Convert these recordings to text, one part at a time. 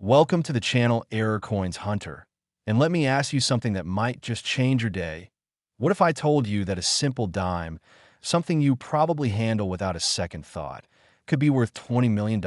Welcome to the channel Error Coins Hunter. And let me ask you something that might just change your day. What if I told you that a simple dime, something you probably handle without a second thought, could be worth $20 million?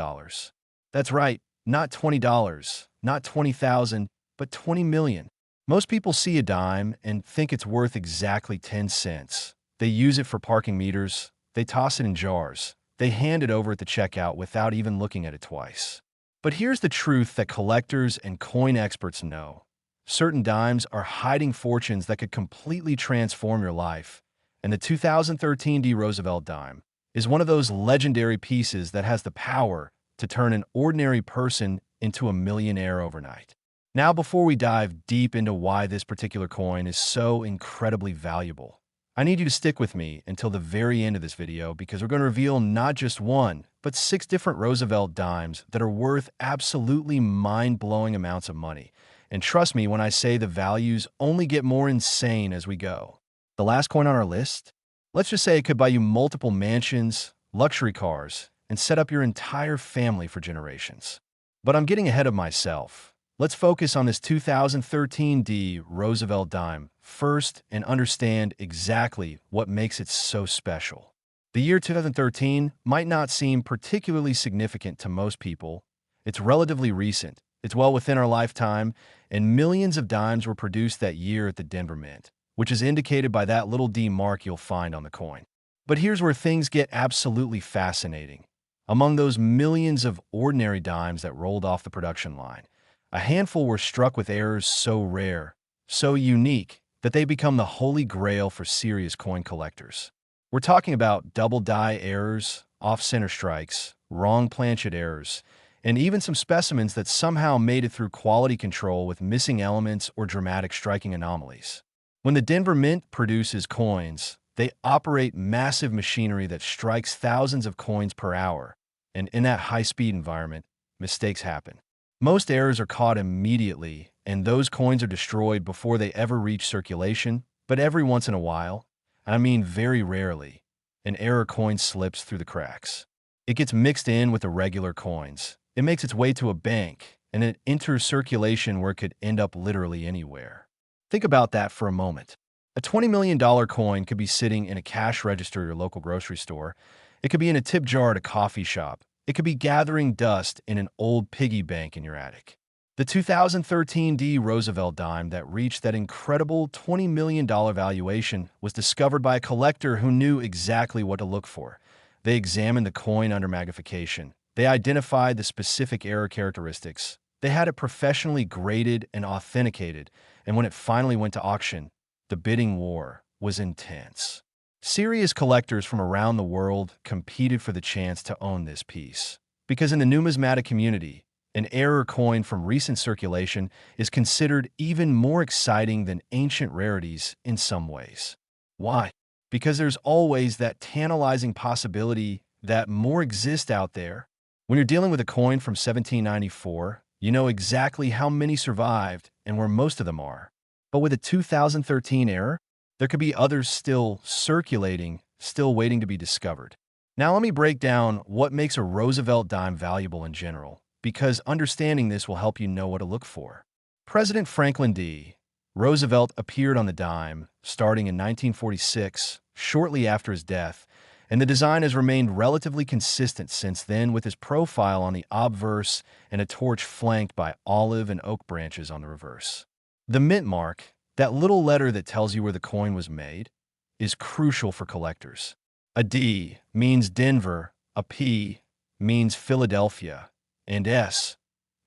That's right, not $20, not 20,000, but 20 million. Most people see a dime and think it's worth exactly 10 cents. They use it for parking meters, they toss it in jars, they hand it over at the checkout without even looking at it twice. But here's the truth that collectors and coin experts know. Certain dimes are hiding fortunes that could completely transform your life, and the 2013 Roosevelt dime is one of those legendary pieces that has the power to turn an ordinary person into a millionaire overnight. Now, before we dive deep into why this particular coin is so incredibly valuable, I need you to stick with me until the very end of this video because we're going to reveal not just one, but 6 different Roosevelt dimes that are worth absolutely mind-blowing amounts of money. And trust me when I say the values only get more insane as we go. The last coin on our list? Let's just say it could buy you multiple mansions, luxury cars, and set up your entire family for generations. But I'm getting ahead of myself. Let's focus on this 2013 Roosevelt dime first and understand exactly what makes it so special. The year 2013 might not seem particularly significant to most people. It's relatively recent, it's well within our lifetime, and millions of dimes were produced that year at the Denver Mint, which is indicated by that little D mark you'll find on the coin. But here's where things get absolutely fascinating. Among those millions of ordinary dimes that rolled off the production line, a handful were struck with errors so rare, so unique, that they become the holy grail for serious coin collectors. We're talking about double die errors, off-center strikes, wrong planchet errors, and even some specimens that somehow made it through quality control with missing elements or dramatic striking anomalies. When the Denver Mint produces coins, they operate massive machinery that strikes thousands of coins per hour, and in that high-speed environment, mistakes happen. Most errors are caught immediately, and those coins are destroyed before they ever reach circulation, but every once in a while, and I mean very rarely, an error coin slips through the cracks. It gets mixed in with the regular coins. It makes its way to a bank, and it enters circulation where it could end up literally anywhere. Think about that for a moment. A $20 million coin could be sitting in a cash register at your local grocery store. It could be in a tip jar at a coffee shop. It could be gathering dust in an old piggy bank in your attic. The 2013 Roosevelt dime that reached that incredible $20 million valuation was discovered by a collector who knew exactly what to look for. They examined the coin under magnification. They identified the specific error characteristics. They had it professionally graded and authenticated, and when it finally went to auction, the bidding war was intense. Serious collectors from around the world competed for the chance to own this piece. Because in the numismatic community, an error coin from recent circulation is considered even more exciting than ancient rarities in some ways. Why? Because there's always that tantalizing possibility that more exist out there. When you're dealing with a coin from 1794, you know exactly how many survived and where most of them are. But with a 2013 error, there could be others still circulating, still waiting to be discovered. Now let me break down what makes a Roosevelt dime valuable in general, because understanding this will help you know what to look for. President Franklin D. Roosevelt appeared on the dime starting in 1946, shortly after his death, and the design has remained relatively consistent since then with his profile on the obverse and a torch flanked by olive and oak branches on the reverse. The mint mark, that little letter that tells you where the coin was made, is crucial for collectors. A D means Denver, a P means Philadelphia, and S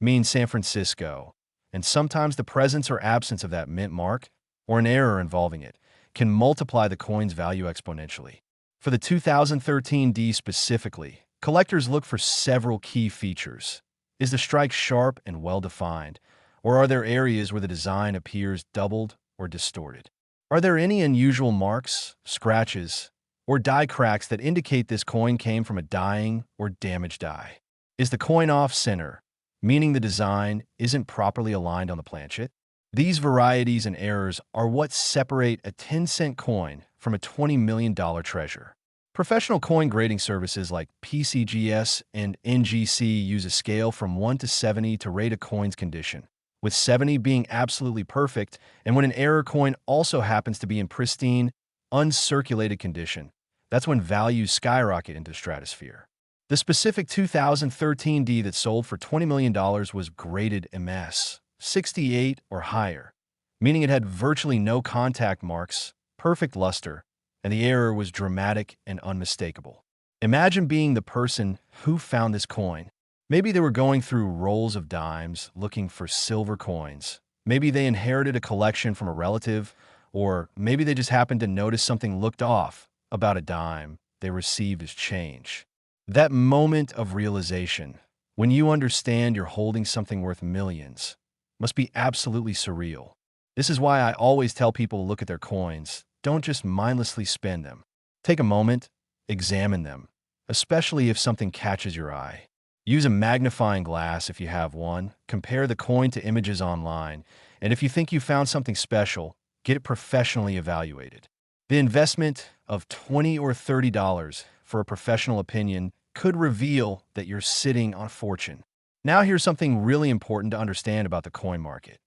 means San Francisco. And sometimes the presence or absence of that mint mark, or an error involving it, can multiply the coin's value exponentially. For the 2013 D specifically, collectors look for several key features. Is the strike sharp and well-defined? Or are there areas where the design appears doubled or distorted? Are there any unusual marks, scratches, or die cracks that indicate this coin came from a dying or damaged die? Is the coin off-center, meaning the design isn't properly aligned on the planchet? These varieties and errors are what separate a 10-cent coin from a $20 million treasure. Professional coin grading services like PCGS and NGC use a scale from 1 to 70 to rate a coin's condition, with 70 being absolutely perfect, and when an error coin also happens to be in pristine, uncirculated condition, that's when values skyrocket into the stratosphere. The specific 2013 D that sold for $20 million was graded MS 68 or higher, meaning it had virtually no contact marks, perfect luster, and the error was dramatic and unmistakable. Imagine being the person who found this coin. Maybe they were going through rolls of dimes looking for silver coins. Maybe they inherited a collection from a relative, or maybe they just happened to notice something looked off about a dime they received as change. That moment of realization, when you understand you're holding something worth millions, must be absolutely surreal. This is why I always tell people to look at their coins. Don't just mindlessly spend them. Take a moment, examine them, especially if something catches your eye. Use a magnifying glass if you have one, compare the coin to images online, and if you think you found something special, get it professionally evaluated. The investment of $20 or $30 for a professional opinion could reveal that you're sitting on a fortune. Now here's something really important to understand about the coin market.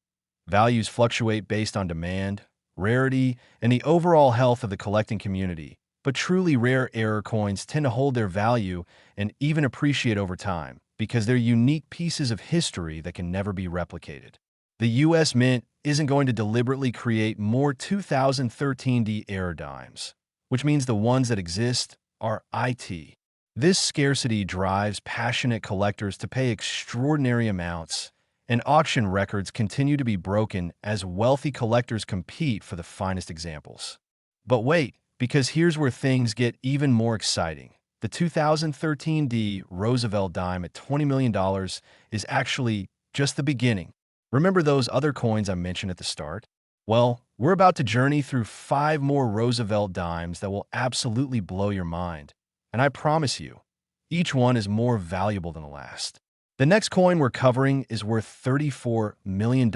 Values fluctuate based on demand, rarity, and the overall health of the collecting community, but truly rare error coins tend to hold their value and even appreciate over time because they're unique pieces of history that can never be replicated. The U.S. Mint isn't going to deliberately create more 2013 D error dimes, which means the ones that exist are IT. This scarcity drives passionate collectors to pay extraordinary amounts, and auction records continue to be broken as wealthy collectors compete for the finest examples. But wait, because here's where things get even more exciting. The 2013 D Roosevelt Dime at $20 million is actually just the beginning. Remember those other coins I mentioned at the start? Well, we're about to journey through 5 more Roosevelt Dimes that will absolutely blow your mind. And I promise you, each one is more valuable than the last. The next coin we're covering is worth $34 million.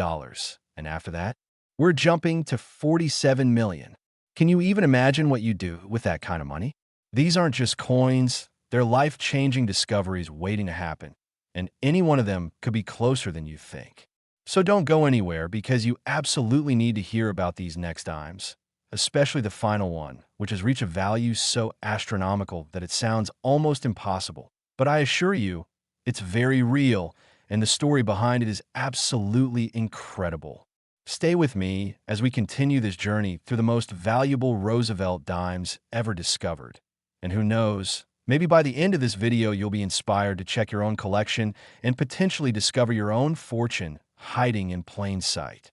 And after that, we're jumping to $47 million. Can you even imagine what you do with that kind of money? These aren't just coins, they're life-changing discoveries waiting to happen. And any one of them could be closer than you think. So don't go anywhere because you absolutely need to hear about these next dimes, especially the final one, which has reached a value so astronomical that it sounds almost impossible. But I assure you, it's very real, and the story behind it is absolutely incredible. Stay with me as we continue this journey through the most valuable Roosevelt dimes ever discovered. And who knows, maybe by the end of this video you'll be inspired to check your own collection and potentially discover your own fortune hiding in plain sight.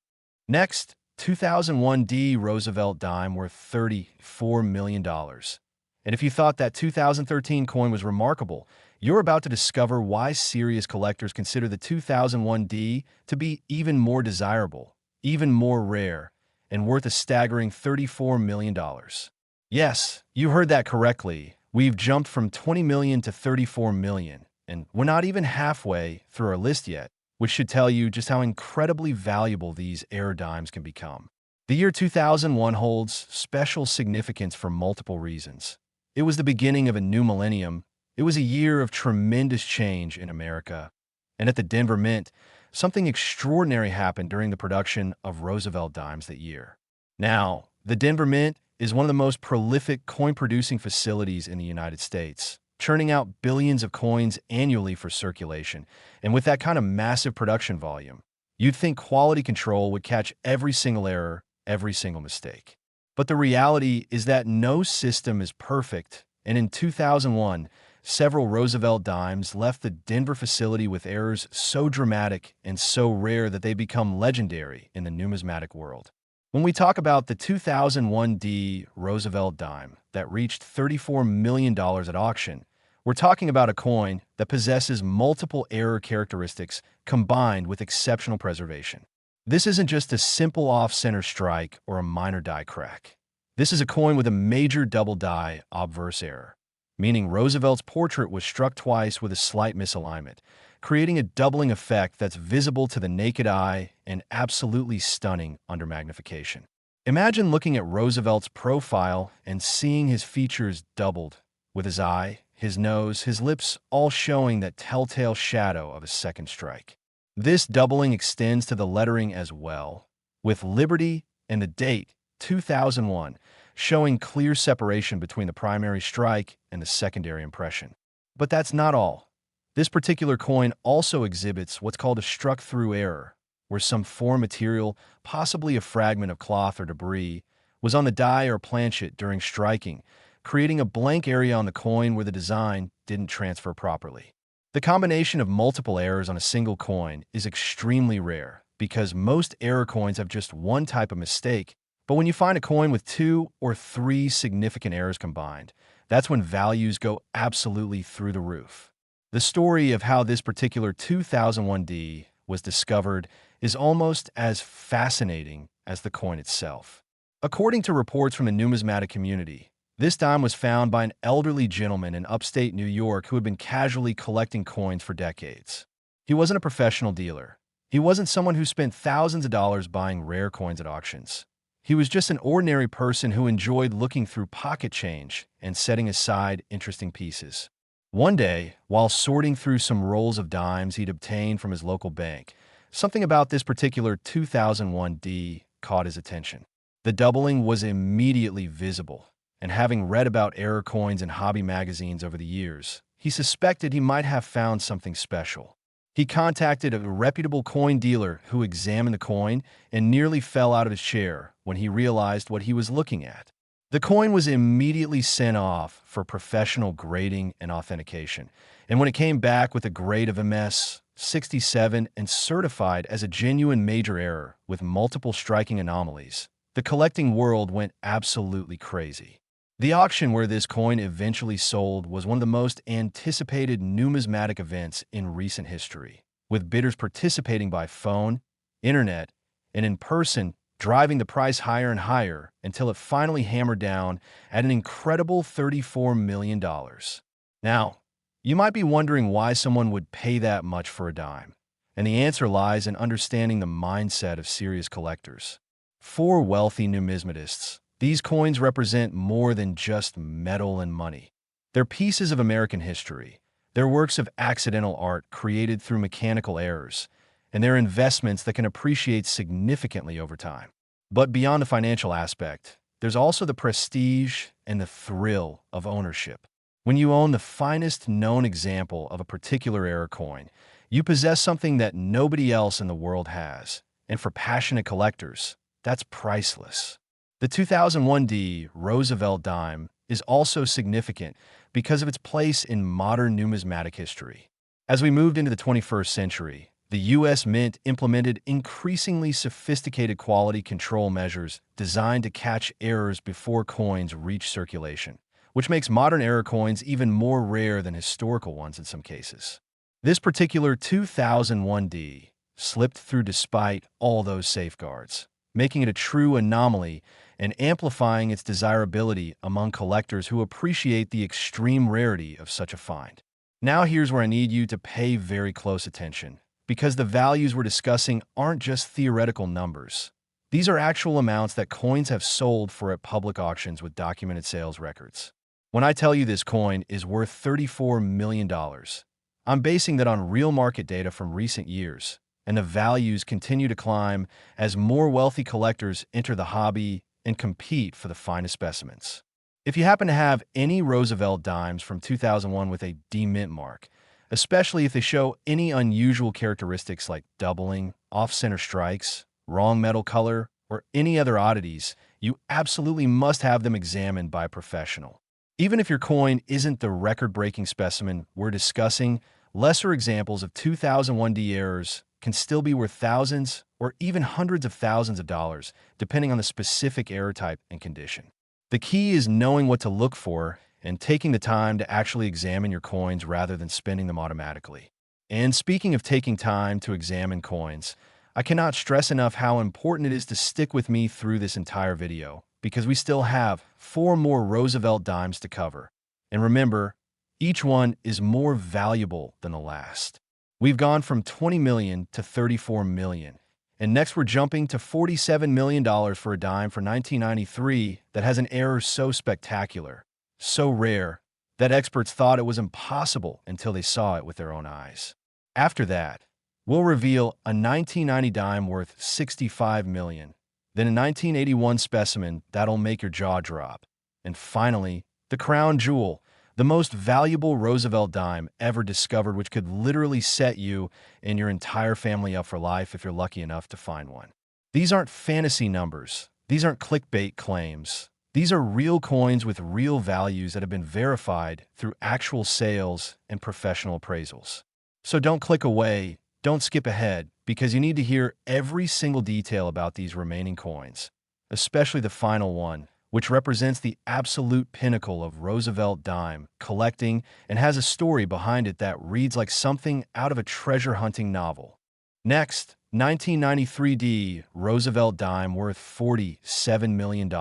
Next, 2001 D Roosevelt dime worth $34 million. And if you thought that 2013 coin was remarkable, you're about to discover why serious collectors consider the 2001 D to be even more desirable, even more rare, and worth a staggering $34 million. Yes, you heard that correctly. We've jumped from $20 million to $34 million, and we're not even halfway through our list yet, which should tell you just how incredibly valuable these error dimes can become. The year 2001 holds special significance for multiple reasons. It was the beginning of a new millennium. It was a year of tremendous change in America. And at the Denver Mint, something extraordinary happened during the production of Roosevelt dimes that year. Now, the Denver Mint is one of the most prolific coin-producing facilities in the United States, churning out billions of coins annually for circulation. And with that kind of massive production volume, you'd think quality control would catch every single error, every single mistake. But the reality is that no system is perfect, and in 2001, several Roosevelt dimes left the Denver facility with errors so dramatic and so rare that they become legendary in the numismatic world. When we talk about the 2001 D Roosevelt dime that reached $34 million at auction, we're talking about a coin that possesses multiple error characteristics combined with exceptional preservation. This isn't just a simple off-center strike or a minor die crack. This is a coin with a major double die obverse error, meaning Roosevelt's portrait was struck twice with a slight misalignment, creating a doubling effect that's visible to the naked eye and absolutely stunning under magnification. Imagine looking at Roosevelt's profile and seeing his features doubled, with his eye, his nose, his lips all showing that telltale shadow of a second strike. This doubling extends to the lettering as well, with Liberty and the date 2001 showing clear separation between the primary strike and the secondary impression. But that's not all. This particular coin also exhibits what's called a struck-through error, where some foreign material, possibly a fragment of cloth or debris, was on the die or planchet during striking, creating a blank area on the coin where the design didn't transfer properly. The combination of multiple errors on a single coin is extremely rare because most error coins have just one type of mistake, but when you find a coin with 2 or 3 significant errors combined, that's when values go absolutely through the roof. The story of how this particular 2001D was discovered is almost as fascinating as the coin itself. According to reports from the numismatic community, this dime was found by an elderly gentleman in upstate New York who had been casually collecting coins for decades. He wasn't a professional dealer. He wasn't someone who spent thousands of dollars buying rare coins at auctions. He was just an ordinary person who enjoyed looking through pocket change and setting aside interesting pieces. One day, while sorting through some rolls of dimes he'd obtained from his local bank, something about this particular 2001D caught his attention. The doubling was immediately visible, and having read about error coins in hobby magazines over the years, he suspected he might have found something special. He contacted a reputable coin dealer who examined the coin and nearly fell out of his chair when he realized what he was looking at. The coin was immediately sent off for professional grading and authentication, and when it came back with a grade of MS 67 and certified as a genuine major error with multiple striking anomalies, the collecting world went absolutely crazy. The auction where this coin eventually sold was one of the most anticipated numismatic events in recent history, with bidders participating by phone, internet, and in person, driving the price higher and higher until it finally hammered down at an incredible $34 million. Now, you might be wondering why someone would pay that much for a dime, and the answer lies in understanding the mindset of serious collectors. For wealthy numismatists, these coins represent more than just metal and money. They're pieces of American history. They're works of accidental art created through mechanical errors, and they're investments that can appreciate significantly over time. But beyond the financial aspect, there's also the prestige and the thrill of ownership. When you own the finest known example of a particular error coin, you possess something that nobody else in the world has, and for passionate collectors, that's priceless. The 2001D Roosevelt Dime is also significant because of its place in modern numismatic history. As we moved into the 21st century, the U.S. Mint implemented increasingly sophisticated quality control measures designed to catch errors before coins reach circulation, which makes modern error coins even more rare than historical ones in some cases. This particular 2001D slipped through despite all those safeguards, making it a true anomaly and amplifying its desirability among collectors who appreciate the extreme rarity of such a find. Now here's where I need you to pay very close attention, because the values we're discussing aren't just theoretical numbers. These are actual amounts that coins have sold for at public auctions with documented sales records. When I tell you this coin is worth $34 million, I'm basing that on real market data from recent years, and the values continue to climb as more wealthy collectors enter the hobby and compete for the finest specimens. If you happen to have any Roosevelt dimes from 2001 with a D mint mark, especially if they show any unusual characteristics like doubling, off-center strikes, wrong metal color, or any other oddities, you absolutely must have them examined by a professional. Even if your coin isn't the record-breaking specimen we're discussing, lesser examples of 2001D errors can still be worth thousands or even hundreds of thousands of dollars, depending on the specific error type and condition. The key is knowing what to look for and taking the time to actually examine your coins rather than spending them automatically. And speaking of taking time to examine coins, I cannot stress enough how important it is to stick with me through this entire video, because we still have 4 more Roosevelt dimes to cover. And remember, each one is more valuable than the last. We've gone from $20 million to $34 million. And next we're jumping to $47 million for a dime for 1993 that has an error so spectacular, so rare, that experts thought it was impossible until they saw it with their own eyes. After that, we'll reveal a 1990 dime worth $65 million, then a 1981 specimen that'll make your jaw drop, and finally, the crown jewel, the most valuable Roosevelt dime ever discovered, which could literally set you and your entire family up for life if you're lucky enough to find one. These aren't fantasy numbers. These aren't clickbait claims. These are real coins with real values that have been verified through actual sales and professional appraisals. So don't click away, don't skip ahead, because you need to hear every single detail about these remaining coins, especially the final one, which represents the absolute pinnacle of Roosevelt dime collecting and has a story behind it that reads like something out of a treasure hunting novel. Next, 1993 Roosevelt dime worth $47 million.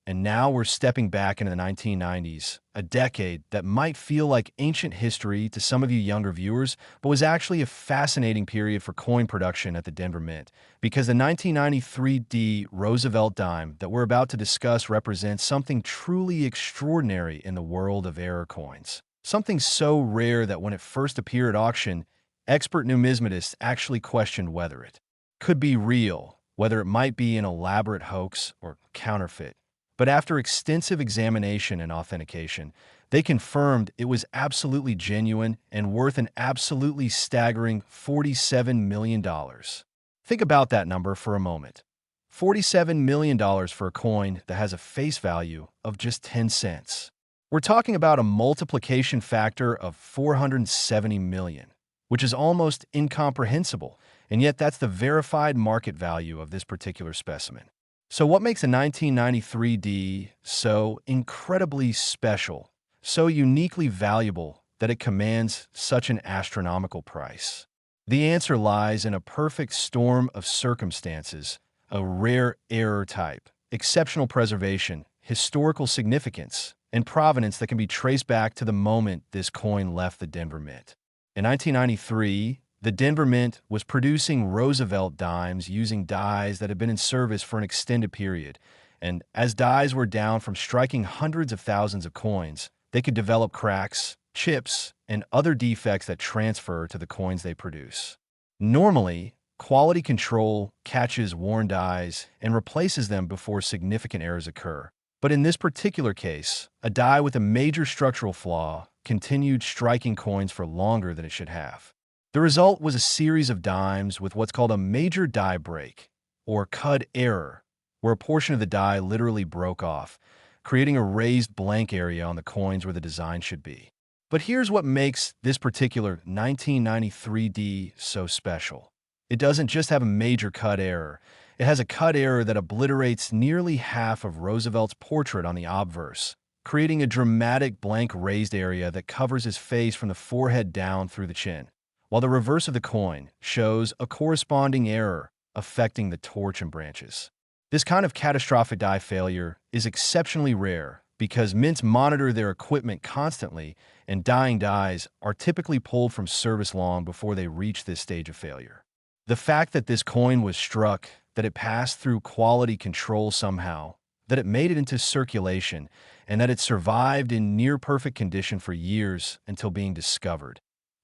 And now we're stepping back into the 1990s, a decade that might feel like ancient history to some of you younger viewers, but was actually a fascinating period for coin production at the Denver Mint, because the 1993 Roosevelt dime that we're about to discuss represents something truly extraordinary in the world of error coins. Something so rare that when it first appeared at auction, expert numismatists actually questioned whether it could be real, whether it might be an elaborate hoax or counterfeit. But after extensive examination and authentication, they confirmed it was absolutely genuine and worth an absolutely staggering $47 million. Think about that number for a moment. $47 million for a coin that has a face value of just 10 cents. We're talking about a multiplication factor of 470 million, which is almost incomprehensible, and yet that's the verified market value of this particular specimen. So what makes a 1993 D so incredibly special, so uniquely valuable that it commands such an astronomical price? The answer lies in a perfect storm of circumstances, a rare error type, exceptional preservation, historical significance, and provenance that can be traced back to the moment this coin left the Denver Mint. In 1993, the Denver Mint was producing Roosevelt dimes using dies that had been in service for an extended period, and as dies were down from striking hundreds of thousands of coins, they could develop cracks, chips, and other defects that transfer to the coins they produce. Normally, quality control catches worn dies and replaces them before significant errors occur. But in this particular case, a die with a major structural flaw continued striking coins for longer than it should have. The result was a series of dimes with what's called a major die break, or cud error, where a portion of the die literally broke off, creating a raised blank area on the coins where the design should be. But here's what makes this particular 1993 D so special. It doesn't just have a major cud error. It has a cud error that obliterates nearly half of Roosevelt's portrait on the obverse, creating a dramatic blank raised area that covers his face from the forehead down through the chin, while the reverse of the coin shows a corresponding error affecting the torch and branches. This kind of catastrophic die failure is exceptionally rare because mints monitor their equipment constantly, and dying dies are typically pulled from service long before they reach this stage of failure. The fact that this coin was struck, that it passed through quality control somehow, that it made it into circulation, and that it survived in near-perfect condition for years until being discovered.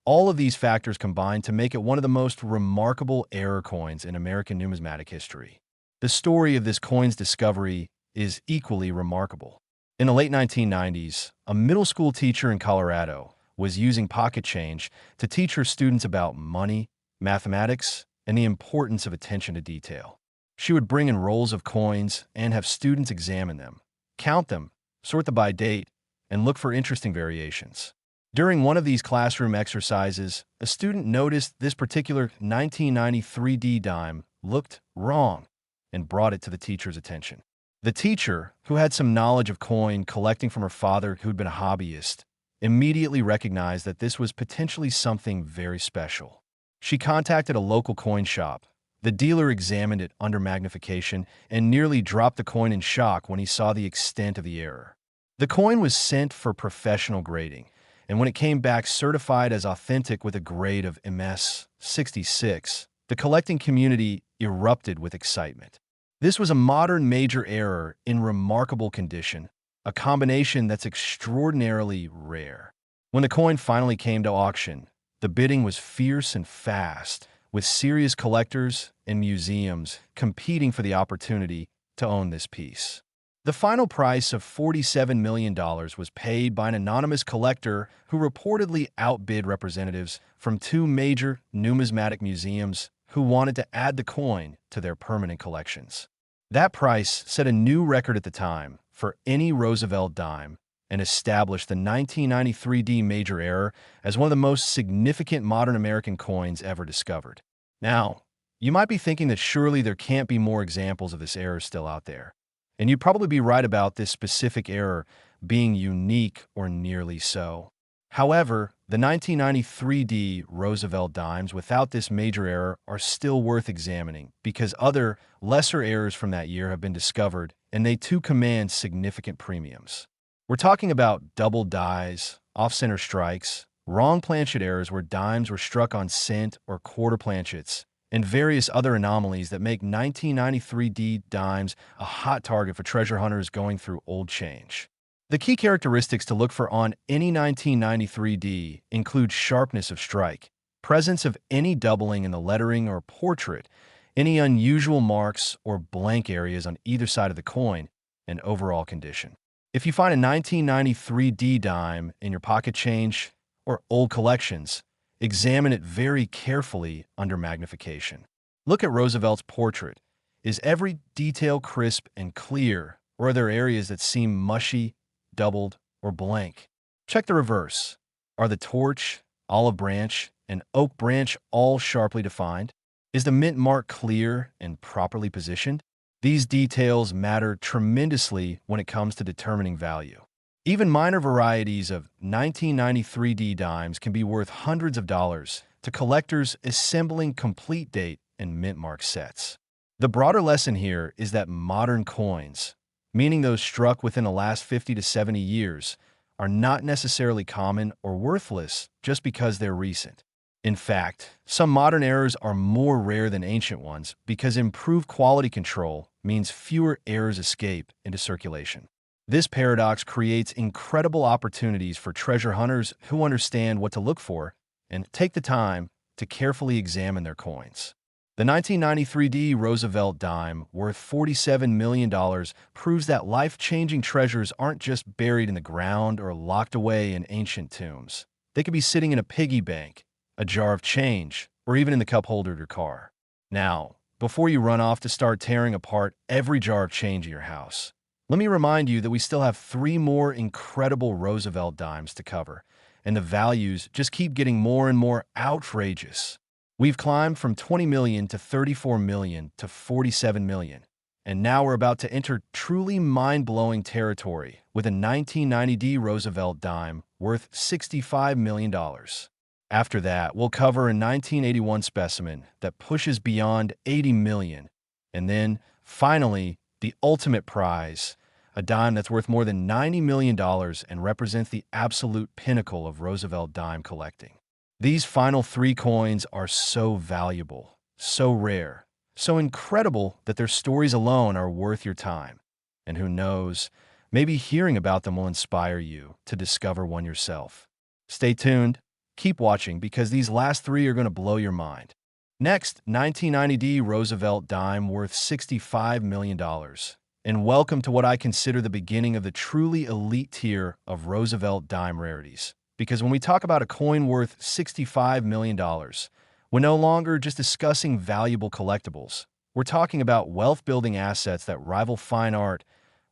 All of these factors combine to make it one of the most remarkable error coins in American numismatic history. The story of this coin's discovery is equally remarkable. In the late 1990s, a middle school teacher in Colorado was using pocket change to teach her students about money, mathematics, and the importance of attention to detail. She would bring in rolls of coins and have students examine them, count them, sort them by date, and look for interesting variations. During one of these classroom exercises, a student noticed this particular 1993 D dime looked wrong and brought it to the teacher's attention. The teacher, who had some knowledge of coin collecting from her father who'd been a hobbyist, immediately recognized that this was potentially something very special. She contacted a local coin shop. The dealer examined it under magnification and nearly dropped the coin in shock when he saw the extent of the error. The coin was sent for professional grading, and when it came back certified as authentic with a grade of MS 66, the collecting community erupted with excitement. This was a modern major error in remarkable condition, a combination that's extraordinarily rare. When the coin finally came to auction, the bidding was fierce and fast, with serious collectors and museums competing for the opportunity to own this piece. The final price of $47 million was paid by an anonymous collector who reportedly outbid representatives from two major numismatic museums who wanted to add the coin to their permanent collections. That price set a new record at the time for any Roosevelt dime and established the 1993 D major error as one of the most significant modern American coins ever discovered. Now, you might be thinking that surely there can't be more examples of this error still out there. And you'd probably be right about this specific error being unique or nearly so. However, the 1993 D Roosevelt dimes without this major error are still worth examining because other, lesser errors from that year have been discovered, and they too command significant premiums. We're talking about double dies, off-center strikes, wrong planchet errors where dimes were struck on cent or quarter planchets, and various other anomalies that make 1993 D dimes a hot target for treasure hunters going through old change. The key characteristics to look for on any 1993 D include sharpness of strike, presence of any doubling in the lettering or portrait, any unusual marks or blank areas on either side of the coin, and overall condition. If you find a 1993 D dime in your pocket change or old collections, examine it very carefully under magnification. Look at Roosevelt's portrait. Is every detail crisp and clear, or are there areas that seem mushy, doubled, or blank? Check the reverse. Are the torch, olive branch, and oak branch all sharply defined? Is the mint mark clear and properly positioned? These details matter tremendously when it comes to determining value. Even minor varieties of 1993 D dimes can be worth hundreds of dollars to collectors assembling complete date and mint mark sets. The broader lesson here is that modern coins, meaning those struck within the last 50 to 70 years, are not necessarily common or worthless just because they're recent. In fact, some modern errors are more rare than ancient ones because improved quality control means fewer errors escape into circulation. This paradox creates incredible opportunities for treasure hunters who understand what to look for and take the time to carefully examine their coins. The 1993 D Roosevelt dime, worth $47 million, proves that life-changing treasures aren't just buried in the ground or locked away in ancient tombs. They could be sitting in a piggy bank, a jar of change, or even in the cup holder of your car. Now, before you run off to start tearing apart every jar of change in your house, let me remind you that we still have 3 more incredible Roosevelt dimes to cover, and the values just keep getting more and more outrageous. We've climbed from 20 million to 34 million to 47 million, and now we're about to enter truly mind-blowing territory with a 1990 D Roosevelt dime worth $65 million. After that, we'll cover a 1981 specimen that pushes beyond 80 million, and then, finally, the ultimate prize, a dime that's worth more than $90 million and represents the absolute pinnacle of Roosevelt dime collecting. These final 3 coins are so valuable, so rare, so incredible that their stories alone are worth your time. And who knows, maybe hearing about them will inspire you to discover one yourself. Stay tuned, keep watching because these last 3 are going to blow your mind. Next, 1990 D Roosevelt dime worth $65 million. And welcome to what I consider the beginning of the truly elite tier of Roosevelt dime rarities. Because when we talk about a coin worth $65 million, we're no longer just discussing valuable collectibles. We're talking about wealth-building assets that rival fine art,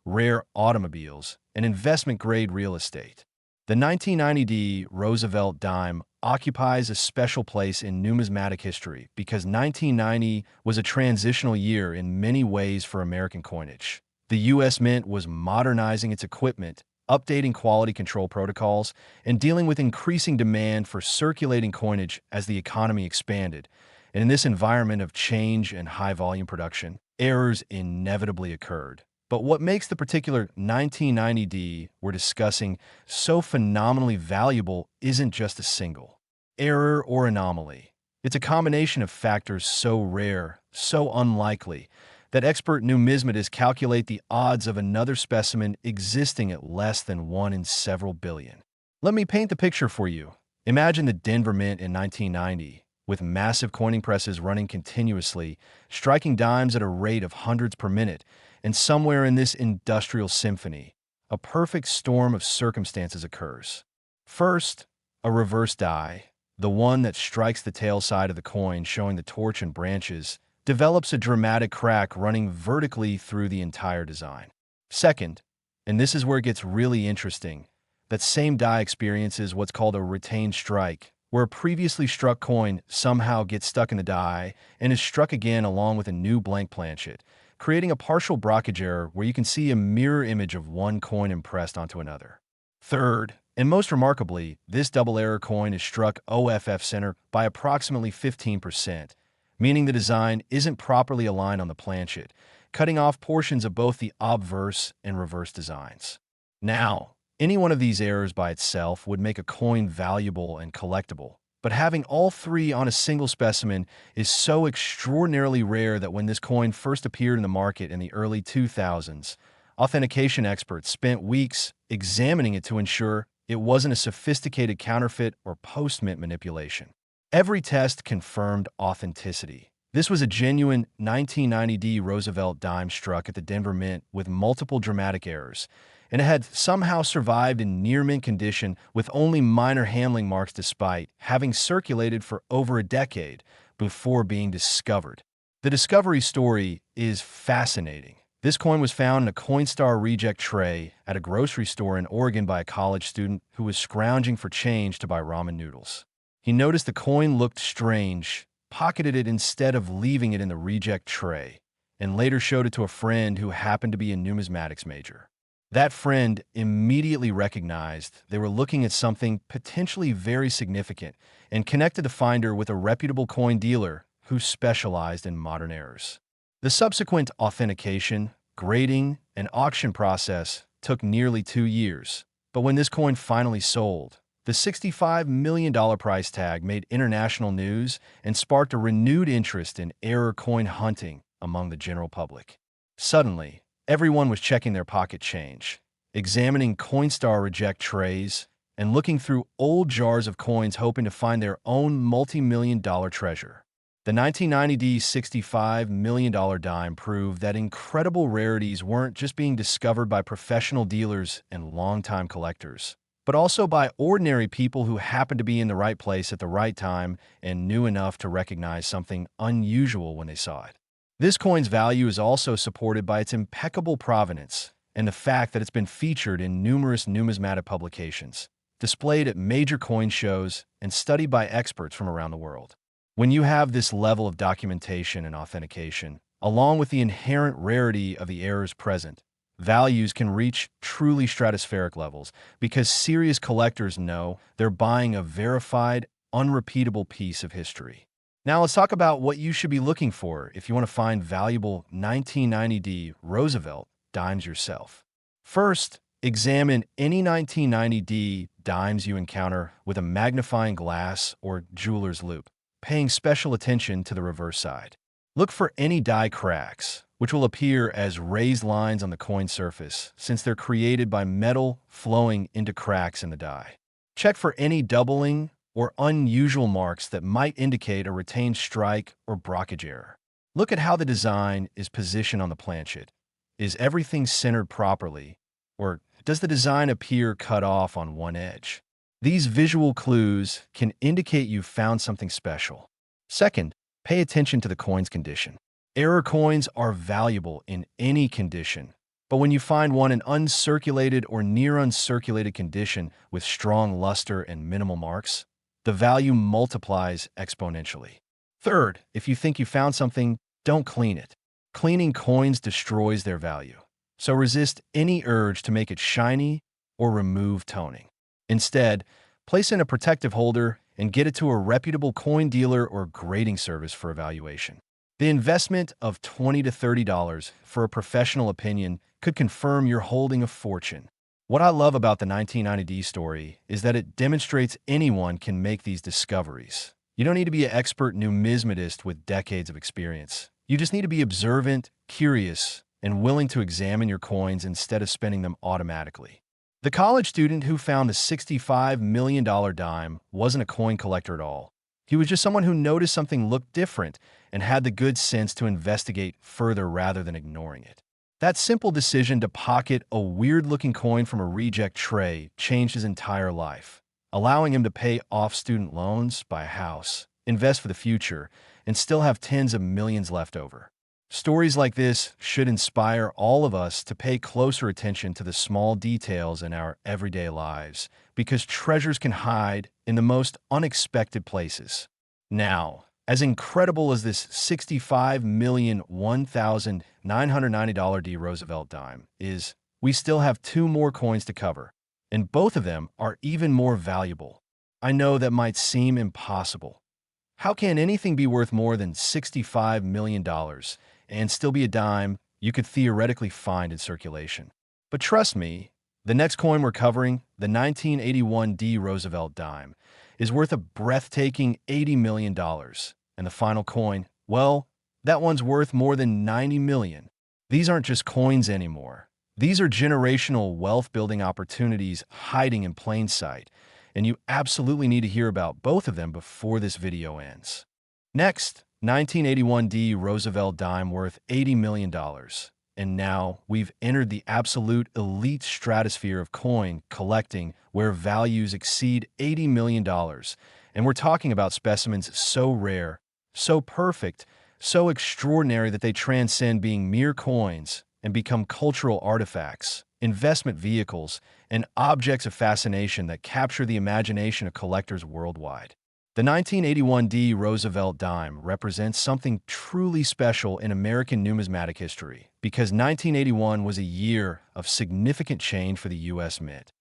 rare automobiles, and investment-grade real estate. The 1990 D Roosevelt dime occupies a special place in numismatic history because 1990 was a transitional year in many ways for American coinage. The U.S. Mint was modernizing its equipment, updating quality control protocols, and dealing with increasing demand for circulating coinage as the economy expanded. And in this environment of change and high-volume production, errors inevitably occurred. But what makes the particular 1990 D we're discussing so phenomenally valuable isn't just a single error or anomaly. It's a combination of factors so rare, so unlikely, that expert numismatists calculate the odds of another specimen existing at less than 1 in several billion. Let me paint the picture for you. Imagine the Denver Mint in 1990, with massive coining presses running continuously, striking dimes at a rate of hundreds per minute, and somewhere in this industrial symphony, a perfect storm of circumstances occurs. First, a reverse die, the one that strikes the tail side of the coin showing the torch and branches, develops a dramatic crack running vertically through the entire design. Second, and this is where it gets really interesting, that same die experiences what's called a retained strike, where a previously struck coin somehow gets stuck in the die and is struck again along with a new blank planchet, creating a partial blockage error where you can see a mirror image of one coin impressed onto another. Third, and most remarkably, this double error coin is struck OFF center by approximately 15%, meaning the design isn't properly aligned on the planchet, cutting off portions of both the obverse and reverse designs. Now, any one of these errors by itself would make a coin valuable and collectible, but having all three on a single specimen is so extraordinarily rare that when this coin first appeared in the market in the early 2000s, authentication experts spent weeks examining it to ensure it wasn't a sophisticated counterfeit or post-mint manipulation. Every test confirmed authenticity. This was a genuine 1990D Roosevelt Dimes struck at the Denver Mint with multiple dramatic errors, and it had somehow survived in near-mint condition with only minor handling marks despite having circulated for over a decade before being discovered. The discovery story is fascinating. This coin was found in a Coinstar reject tray at a grocery store in Oregon by a college student who was scrounging for change to buy ramen noodles. He noticed the coin looked strange, pocketed it instead of leaving it in the reject tray, and later showed it to a friend who happened to be a numismatics major. That friend immediately recognized they were looking at something potentially very significant and connected the finder with a reputable coin dealer who specialized in modern errors. The subsequent authentication, grading, and auction process took nearly 2 years, but when this coin finally sold, the $65 million price tag made international news and sparked a renewed interest in error coin hunting among the general public. Suddenly, everyone was checking their pocket change, examining Coinstar reject trays, and looking through old jars of coins hoping to find their own multi-million-dollar treasure. The 1990D $65 million dime proved that incredible rarities weren't just being discovered by professional dealers and longtime collectors, but also by ordinary people who happened to be in the right place at the right time and knew enough to recognize something unusual when they saw it. This coin's value is also supported by its impeccable provenance and the fact that it's been featured in numerous numismatic publications, displayed at major coin shows, and studied by experts from around the world. When you have this level of documentation and authentication, along with the inherent rarity of the errors present, values can reach truly stratospheric levels because serious collectors know they're buying a verified, unrepeatable piece of history. Now let's talk about what you should be looking for if you want to find valuable 1990D Roosevelt dimes yourself. First, examine any 1990D dimes you encounter with a magnifying glass or jeweler's loupe, paying special attention to the reverse side. Look for any die cracks, which will appear as raised lines on the coin surface since they're created by metal flowing into cracks in the die. Check for any doubling or unusual marks that might indicate a retained strike or blockage error. Look at how the design is positioned on the planchet. Is everything centered properly, or does the design appear cut off on one edge? These visual clues can indicate you've found something special. Second, pay attention to the coin's condition. Error coins are valuable in any condition, but when you find one in uncirculated or near uncirculated condition with strong luster and minimal marks, the value multiplies exponentially. Third, if you think you found something, don't clean it. Cleaning coins destroys their value, so resist any urge to make it shiny or remove toning. Instead, place in a protective holder and get it to a reputable coin dealer or grading service for evaluation. The investment of $20 to $30 for a professional opinion could confirm you're holding a fortune. What I love about the 1990D story is that it demonstrates anyone can make these discoveries. You don't need to be an expert numismatist with decades of experience. You just need to be observant, curious, and willing to examine your coins instead of spending them automatically. The college student who found the $65 million dime wasn't a coin collector at all. He was just someone who noticed something looked different and had the good sense to investigate further rather than ignoring it. That simple decision to pocket a weird-looking coin from a reject tray changed his entire life, allowing him to pay off student loans, buy a house, invest for the future, and still have tens of millions left over. Stories like this should inspire all of us to pay closer attention to the small details in our everyday lives, because treasures can hide in the most unexpected places. Now, as incredible as this $65,001,990 D Roosevelt dime is, we still have two more coins to cover, and both of them are even more valuable. I know that might seem impossible. How can anything be worth more than $65 million and still be a dime you could theoretically find in circulation? But trust me, the next coin we're covering, the 1981 D Roosevelt dime, is worth a breathtaking $80 million. And the final coin, well, that one's worth more than $90 million. These aren't just coins anymore. These are generational wealth-building opportunities hiding in plain sight, and you absolutely need to hear about both of them before this video ends. Next, 1981 D Roosevelt dime worth $80 million. And now we've entered the absolute elite stratosphere of coin collecting where values exceed $80 million. And we're talking about specimens so rare, so perfect, so extraordinary that they transcend being mere coins and become cultural artifacts, investment vehicles, and objects of fascination that capture the imagination of collectors worldwide. The 1981 D Roosevelt dime represents something truly special in American numismatic history because 1981 was a year of significant change for the U.S. Mint.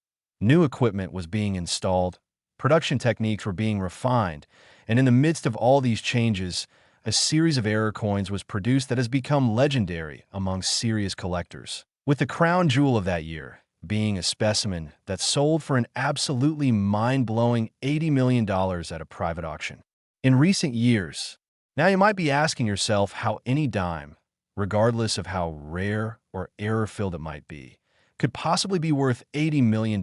New equipment was being installed, production techniques were being refined, and in the midst of all these changes, a series of error coins was produced that has become legendary among serious collectors. With the crown jewel of that year being a specimen that sold for an absolutely mind-blowing $80 million at a private auction. In recent years, now you might be asking yourself how any dime, regardless of how rare or error-filled it might be, could possibly be worth $80 million.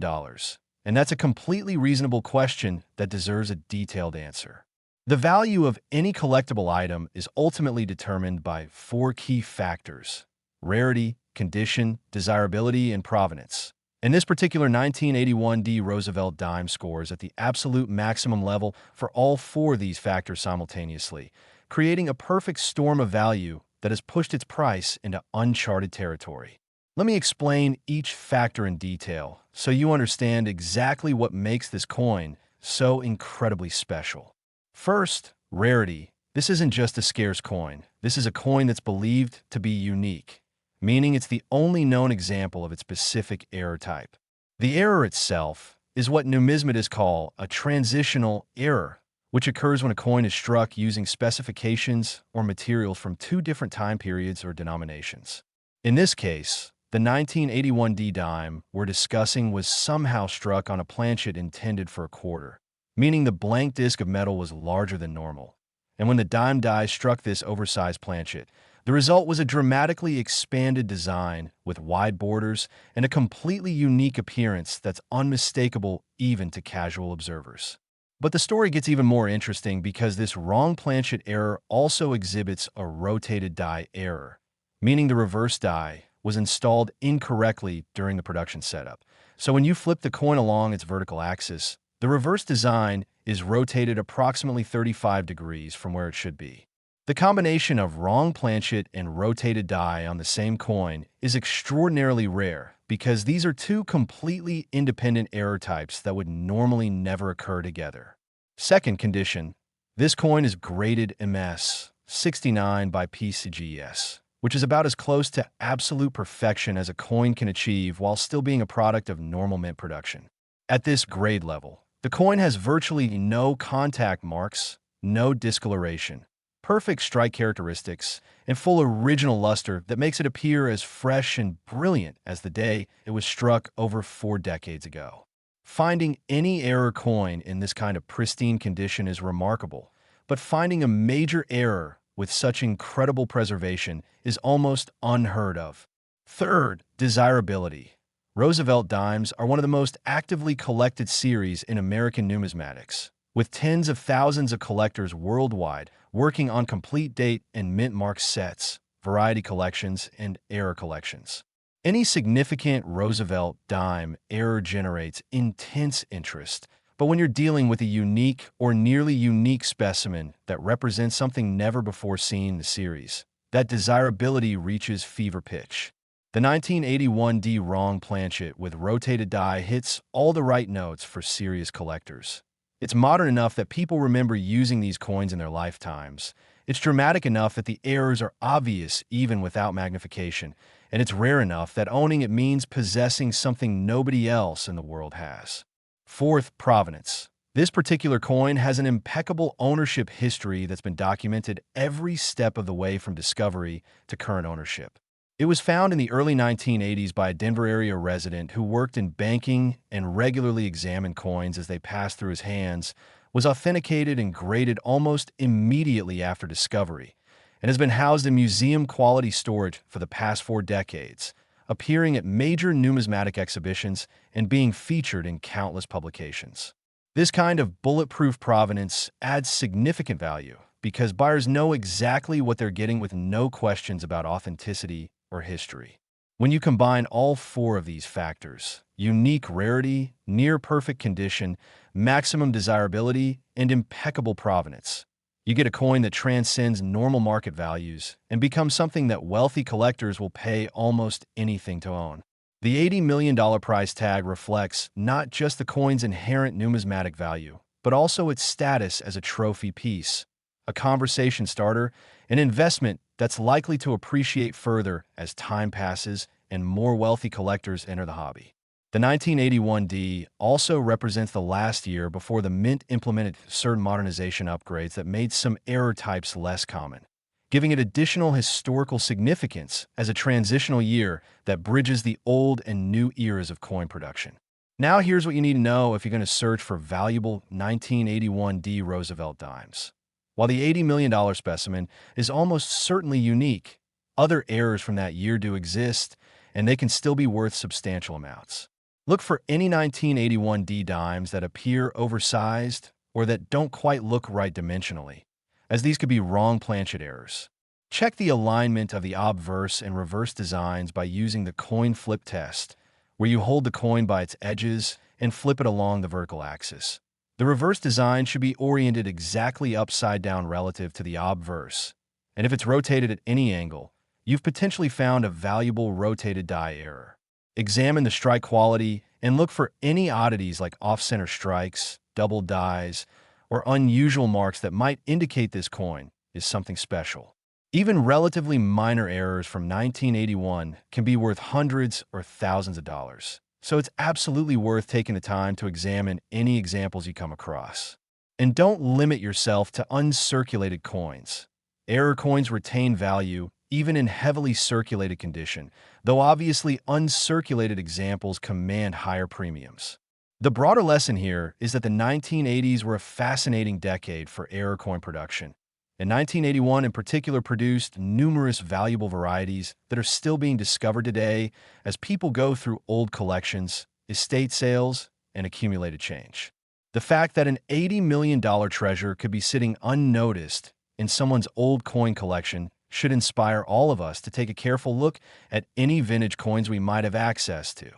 And that's a completely reasonable question that deserves a detailed answer. The value of any collectible item is ultimately determined by four key factors: rarity, condition, desirability, and provenance. And this particular 1981 D Roosevelt dime scores at the absolute maximum level for all four of these factors simultaneously, creating a perfect storm of value that has pushed its price into uncharted territory. Let me explain each factor in detail so you understand exactly what makes this coin so incredibly special. First, rarity. This isn't just a scarce coin. This is a coin that's believed to be unique, meaning it's the only known example of its specific error type. The error itself is what numismatists call a transitional error, which occurs when a coin is struck using specifications or materials from two different time periods or denominations. In this case, the 1981 D dime we're discussing was somehow struck on a planchet intended for a quarter, meaning the blank disc of metal was larger than normal. And when the dime die struck this oversized planchet, the result was a dramatically expanded design with wide borders and a completely unique appearance that's unmistakable even to casual observers. But the story gets even more interesting because this wrong planchet error also exhibits a rotated die error, meaning the reverse die was installed incorrectly during the production setup. So when you flip the coin along its vertical axis, the reverse design is rotated approximately 35 degrees from where it should be. The combination of wrong planchet and rotated die on the same coin is extraordinarily rare because these are two completely independent error types that would normally never occur together. Second condition, this coin is graded MS 69 by PCGS, which is about as close to absolute perfection as a coin can achieve while still being a product of normal mint production. At this grade level, the coin has virtually no contact marks, no discoloration, perfect strike characteristics, and full original luster that makes it appear as fresh and brilliant as the day it was struck over 4 decades ago. Finding any error coin in this kind of pristine condition is remarkable, but finding a major error with such incredible preservation is almost unheard of. Third, desirability. Roosevelt Dimes are one of the most actively collected series in American numismatics, with tens of thousands of collectors worldwide working on complete date and mint mark sets, variety collections, and error collections. Any significant Roosevelt dime error generates intense interest, but when you're dealing with a unique or nearly unique specimen that represents something never before seen in the series, that desirability reaches fever pitch. The 1981 D wrong planchet with rotated die hits all the right notes for serious collectors. It's modern enough that people remember using these coins in their lifetimes. It's dramatic enough that the errors are obvious even without magnification, and it's rare enough that owning it means possessing something nobody else in the world has. Fourth, provenance. This particular coin has an impeccable ownership history that's been documented every step of the way from discovery to current ownership. It was found in the early 1980s by a Denver area resident who worked in banking and regularly examined coins as they passed through his hands, was authenticated and graded almost immediately after discovery, and has been housed in museum-quality storage for the past 4 decades, appearing at major numismatic exhibitions and being featured in countless publications. This kind of bulletproof provenance adds significant value because buyers know exactly what they're getting with no questions about authenticity or history. When you combine all 4 of these factors, unique rarity, near-perfect condition, maximum desirability, and impeccable provenance, you get a coin that transcends normal market values and becomes something that wealthy collectors will pay almost anything to own. The $80 million price tag reflects not just the coin's inherent numismatic value, but also its status as a trophy piece, a conversation starter, an investment that's likely to appreciate further as time passes and more wealthy collectors enter the hobby. The 1981 D also represents the last year before the Mint implemented certain modernization upgrades that made some error types less common, giving it additional historical significance as a transitional year that bridges the old and new eras of coin production. Now here's what you need to know if you're going to search for valuable 1981 D Roosevelt dimes. While the $80 million specimen is almost certainly unique, other errors from that year do exist, and they can still be worth substantial amounts. Look for any 1981 D dimes that appear oversized or that don't quite look right dimensionally, as these could be wrong planchet errors. Check the alignment of the obverse and reverse designs by using the coin flip test, where you hold the coin by its edges and flip it along the vertical axis. The reverse design should be oriented exactly upside down relative to the obverse, and if it's rotated at any angle, you've potentially found a valuable rotated die error. Examine the strike quality and look for any oddities like off-center strikes, double dies, or unusual marks that might indicate this coin is something special. Even relatively minor errors from 1981 can be worth hundreds or thousands of dollars, so it's absolutely worth taking the time to examine any examples you come across. And don't limit yourself to uncirculated coins. Error coins retain value even in heavily circulated condition, though obviously uncirculated examples command higher premiums. The broader lesson here is that the 1980s were a fascinating decade for error coin production, and 1981 in particular produced numerous valuable varieties that are still being discovered today as people go through old collections, estate sales, and accumulated change. The fact that an $80 million treasure could be sitting unnoticed in someone's old coin collection should inspire all of us to take a careful look at any vintage coins we might have access to.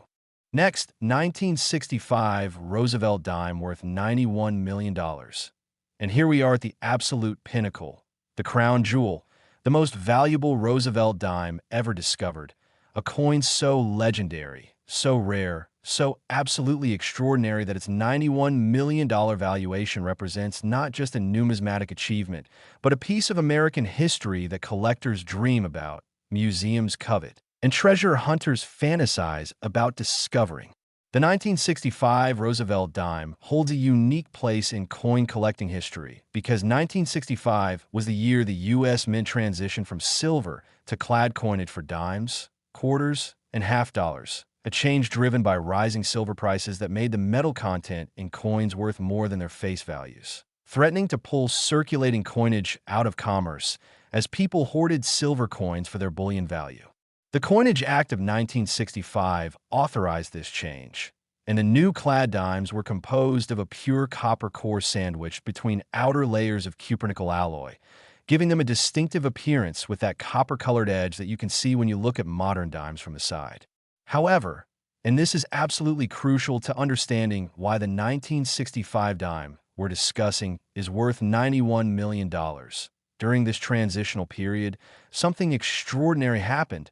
Next, 1965 Roosevelt dime worth $91 million. And here we are at the absolute pinnacle, the crown jewel, the most valuable Roosevelt dime ever discovered, a coin so legendary, so rare, so absolutely extraordinary that its $91 million valuation represents not just a numismatic achievement, but a piece of American history that collectors dream about, museums covet, and treasure hunters fantasize about discovering. The 1965 Roosevelt dime holds a unique place in coin collecting history because 1965 was the year the U.S. Mint transitioned from silver to clad coinage for dimes, quarters, and half dollars, a change driven by rising silver prices that made the metal content in coins worth more than their face values, threatening to pull circulating coinage out of commerce as people hoarded silver coins for their bullion value. The Coinage Act of 1965 authorized this change, and the new clad dimes were composed of a pure copper core sandwiched between outer layers of cupronickel alloy, giving them a distinctive appearance with that copper-colored edge that you can see when you look at modern dimes from the side. However, and this is absolutely crucial to understanding why the 1965 dime we're discussing is worth $91 million. During this transitional period, something extraordinary happened.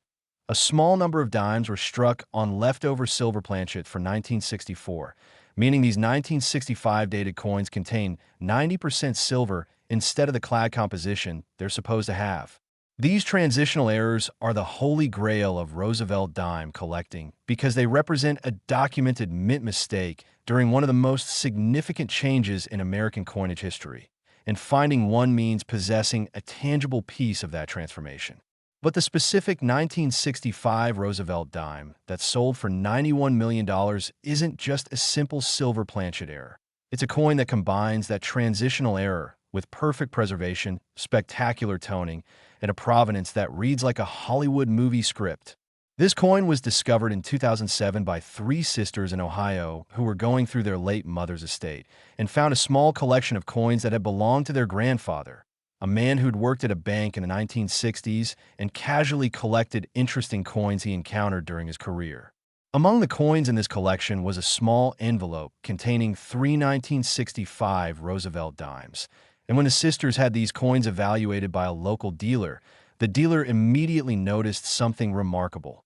A small number of dimes were struck on leftover silver planchet for 1964, meaning these 1965 dated coins contain 90% silver instead of the clad composition they're supposed to have. These transitional errors are the holy grail of Roosevelt dime collecting because they represent a documented mint mistake during one of the most significant changes in American coinage history, and finding one means possessing a tangible piece of that transformation. But the specific 1965 Roosevelt dime that sold for $91 million isn't just a simple silver planchet error. It's a coin that combines that transitional error with perfect preservation, spectacular toning, and a provenance that reads like a Hollywood movie script. This coin was discovered in 2007 by three sisters in Ohio who were going through their late mother's estate and found a small collection of coins that had belonged to their grandfather, a man who'd worked at a bank in the 1960s and casually collected interesting coins he encountered during his career. Among the coins in this collection was a small envelope containing three 1965 Roosevelt dimes. And when the sisters had these coins evaluated by a local dealer, the dealer immediately noticed something remarkable.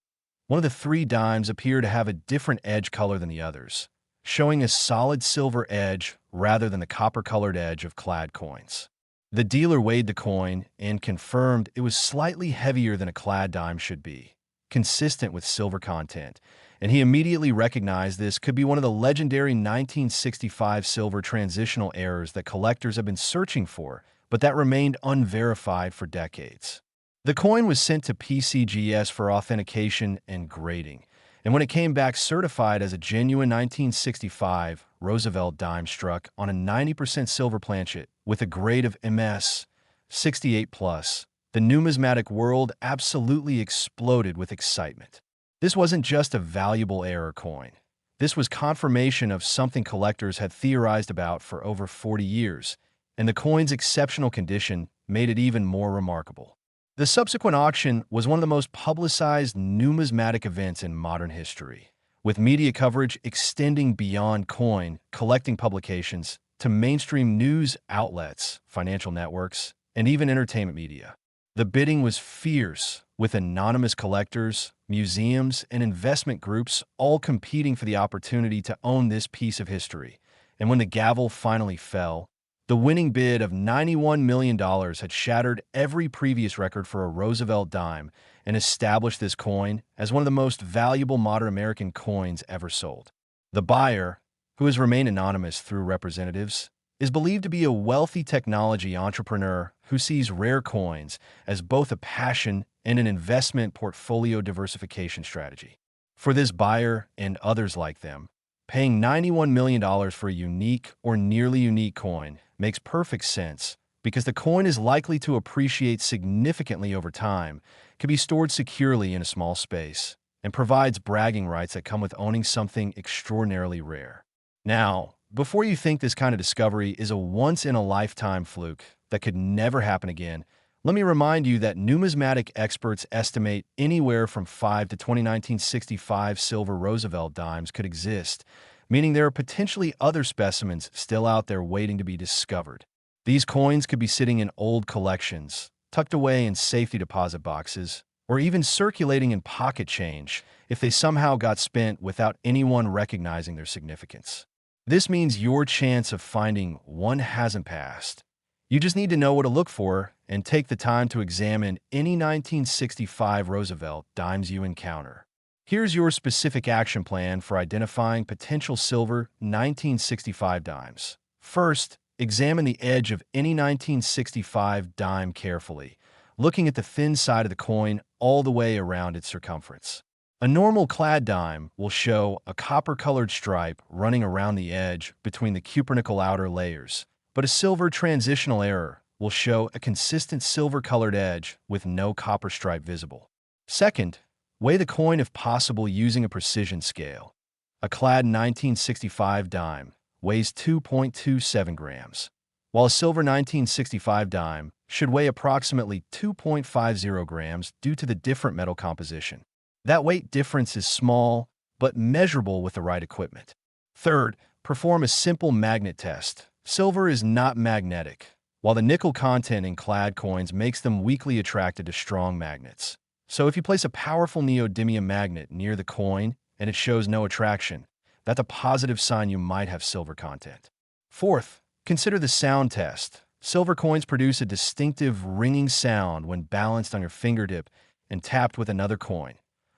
One of the three dimes appeared to have a different edge color than the others, showing a solid silver edge rather than the copper-colored edge of clad coins. The dealer weighed the coin and confirmed it was slightly heavier than a clad dime should be, consistent with silver content, and he immediately recognized this could be one of the legendary 1965 silver transitional errors that collectors have been searching for, but that remained unverified for decades. The coin was sent to PCGS for authentication and grading, and when it came back certified as a genuine 1965 Roosevelt dime struck on a 90% silver planchet with a grade of MS 68+, the numismatic world absolutely exploded with excitement. This wasn't just a valuable error coin. This was confirmation of something collectors had theorized about for over 40 years, and the coin's exceptional condition made it even more remarkable. The subsequent auction was one of the most publicized numismatic events in modern history, with media coverage extending beyond coin collecting publications to mainstream news outlets, financial networks, and even entertainment media. The bidding was fierce, with anonymous collectors, museums, and investment groups all competing for the opportunity to own this piece of history. And when the gavel finally fell, the winning bid of $91 million had shattered every previous record for a Roosevelt dime and established this coin as one of the most valuable modern American coins ever sold. The buyer, who has remained anonymous through representatives, is believed to be a wealthy technology entrepreneur who sees rare coins as both a passion and an investment portfolio diversification strategy. For this buyer and others like them, paying $91 million for a unique or nearly unique coin makes perfect sense because the coin is likely to appreciate significantly over time, can be stored securely in a small space, and provides bragging rights that come with owning something extraordinarily rare. Now, before you think this kind of discovery is a once-in-a-lifetime fluke that could never happen again, let me remind you that numismatic experts estimate anywhere from 5 to 20 1965 silver Roosevelt dimes could exist, meaning there are potentially other specimens still out there waiting to be discovered. These coins could be sitting in old collections, tucked away in safety deposit boxes, or even circulating in pocket change if they somehow got spent without anyone recognizing their significance. This means your chance of finding one hasn't passed. You just need to know what to look for and take the time to examine any 1965 Roosevelt dimes you encounter. Here's your specific action plan for identifying potential silver 1965 dimes. First, examine the edge of any 1965 dime carefully, looking at the thin side of the coin all the way around its circumference. A normal clad dime will show a copper-colored stripe running around the edge between the cupronickel outer layers, but a silver transitional error will show a consistent silver-colored edge with no copper stripe visible. Second, weigh the coin if possible using a precision scale. A clad 1965 dime weighs 2.27 grams, while a silver 1965 dime should weigh approximately 2.50 grams due to the different metal composition. That weight difference is small, but measurable with the right equipment. Third, perform a simple magnet test. Silver is not magnetic, while the nickel content in clad coins makes them weakly attracted to strong magnets. So if you place a powerful neodymium magnet near the coin and it shows no attraction, that's a positive sign you might have silver content. Fourth, consider the sound test. Silver coins produce a distinctive ringing sound when balanced on your fingertip and tapped with another coin,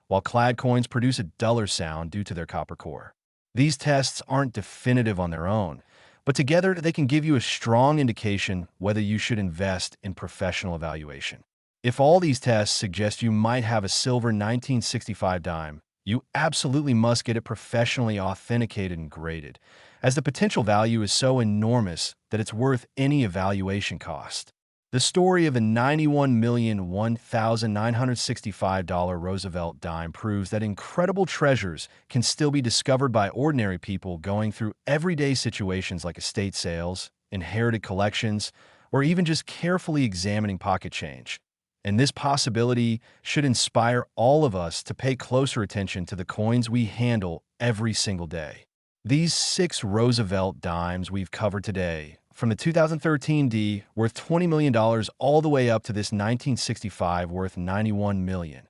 while clad coins produce a duller sound due to their copper core. These tests aren't definitive on their own, but together they can give you a strong indication whether you should invest in professional evaluation. If all these tests suggest you might have a silver 1965 dime, you absolutely must get it professionally authenticated and graded, as the potential value is so enormous that it's worth any evaluation cost. The story of the $91,001,965 Roosevelt dime proves that incredible treasures can still be discovered by ordinary people going through everyday situations like estate sales, inherited collections, or even just carefully examining pocket change. And this possibility should inspire all of us to pay closer attention to the coins we handle every single day. These 6 Roosevelt dimes we've covered today, from the 2013 D worth $20 million all the way up to this 1965 worth $91 million,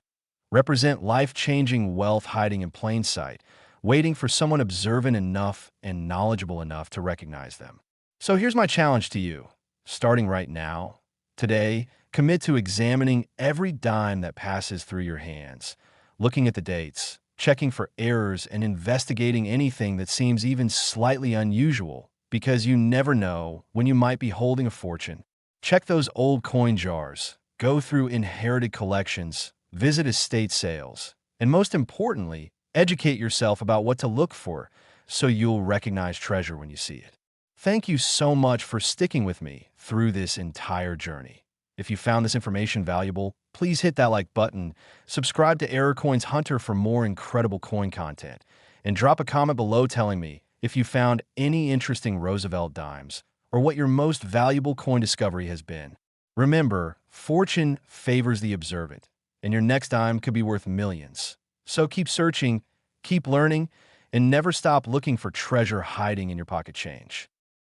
represent life-changing wealth hiding in plain sight, waiting for someone observant enough and knowledgeable enough to recognize them. So here's my challenge to you. Starting right now, today, commit to examining every dime that passes through your hands, looking at the dates, checking for errors, and investigating anything that seems even slightly unusual, because you never know when you might be holding a fortune. Check those old coin jars, go through inherited collections, visit estate sales, and most importantly, educate yourself about what to look for so you'll recognize treasure when you see it. Thank you so much for sticking with me through this entire journey. If you found this information valuable, please hit that like button, subscribe to Error Coins Hunter for more incredible coin content, and drop a comment below telling me if you found any interesting Roosevelt dimes or what your most valuable coin discovery has been. Remember, fortune favors the observant, and your next dime could be worth millions. So keep searching, keep learning, and never stop looking for treasure hiding in your pocket change.